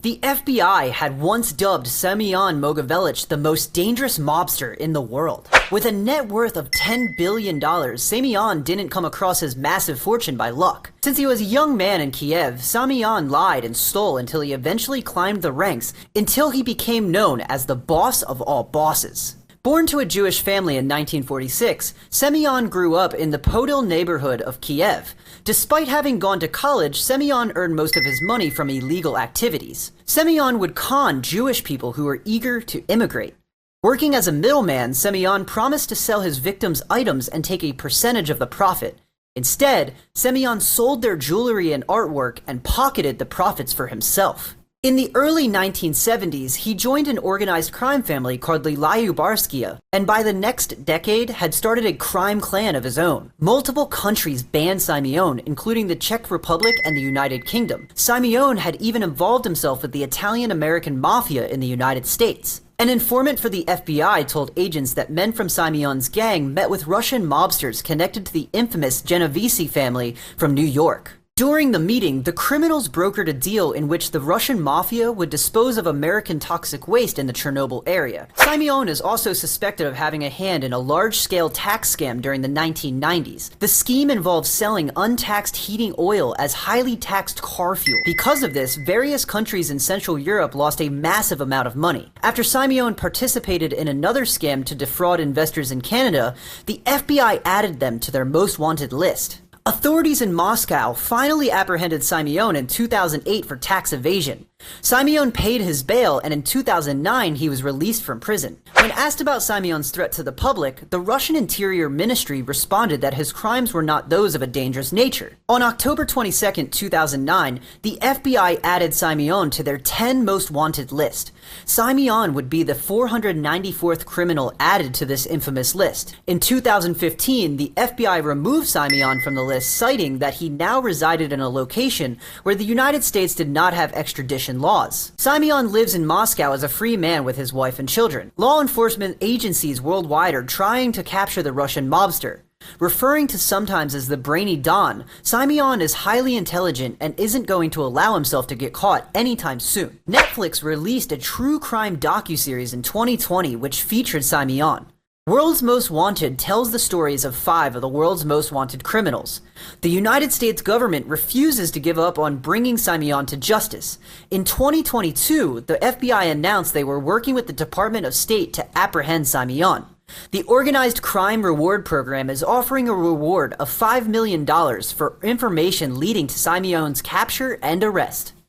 The FBI had once dubbed Semyon Mogilevich the most dangerous mobster in the world. With a net worth of $10 billion, Semyon didn't come across his massive fortune by luck. Since he was a young man in Kiev, Semyon lied and stole until he eventually climbed the ranks until he became known as the boss of all bosses. Born to a Jewish family in 1946, Semyon grew up in the Podil neighborhood of Kiev. Despite having gone to college, Semyon earned most of his money from illegal activities. Semyon would con Jewish people who were eager to immigrate. Working as a middleman, Semyon promised to sell his victims items and take a percentage of the profit. Instead, Semyon sold their jewelry and artwork and pocketed the profits for himself. In the early 1970s, he joined an organized crime family called the Lyubarskia, and by the next decade had started a crime clan of his own. Multiple countries banned Semyon, including the Czech Republic and the United Kingdom. Semyon had even involved himself with the Italian-American mafia in the United States. An informant for the FBI told agents that men from Semyon's gang met with Russian mobsters connected to the infamous Genovese family from New York. During the meeting, the criminals brokered a deal in which the Russian mafia would dispose of American toxic waste in the Chernobyl area. Semyon is also suspected of having a hand in a large-scale tax scam during the 1990s. The scheme involved selling untaxed heating oil as highly taxed car fuel. Because of this, various countries in Central Europe lost a massive amount of money. After Semyon participated in another scam to defraud investors in Canada, the FBI added them to their most wanted list. Authorities in Moscow finally apprehended Semyon in 2008 for tax evasion. Semyon paid his bail, and in 2009 he was released from prison. When asked about Semyon's threat to the public, the Russian Interior Ministry responded that his crimes were not those of a dangerous nature. On October 22, 2009, the FBI added Semyon to their 10 most wanted list. Semyon would be the 494th criminal added to this infamous list. In 2015, the FBI removed Semyon from the list, citing that he now resided in a location where the United States did not have extradition laws. Semyon lives in Moscow as a free man with his wife and children. Law enforcement agencies worldwide are trying to capture the Russian mobster. Referring to sometimes as the brainy Don, Semyon is highly intelligent and isn't going to allow himself to get caught anytime soon. Netflix released a true crime docuseries in 2020 which featured Semyon. World's Most Wanted tells the stories of 5 of the world's most wanted criminals. The United States government refuses to give up on bringing Semyon to justice. In 2022, the FBI announced they were working with the Department of State to apprehend Semyon. The Organized Crime Reward Program is offering a reward of $5 million for information leading to Semyon's capture and arrest.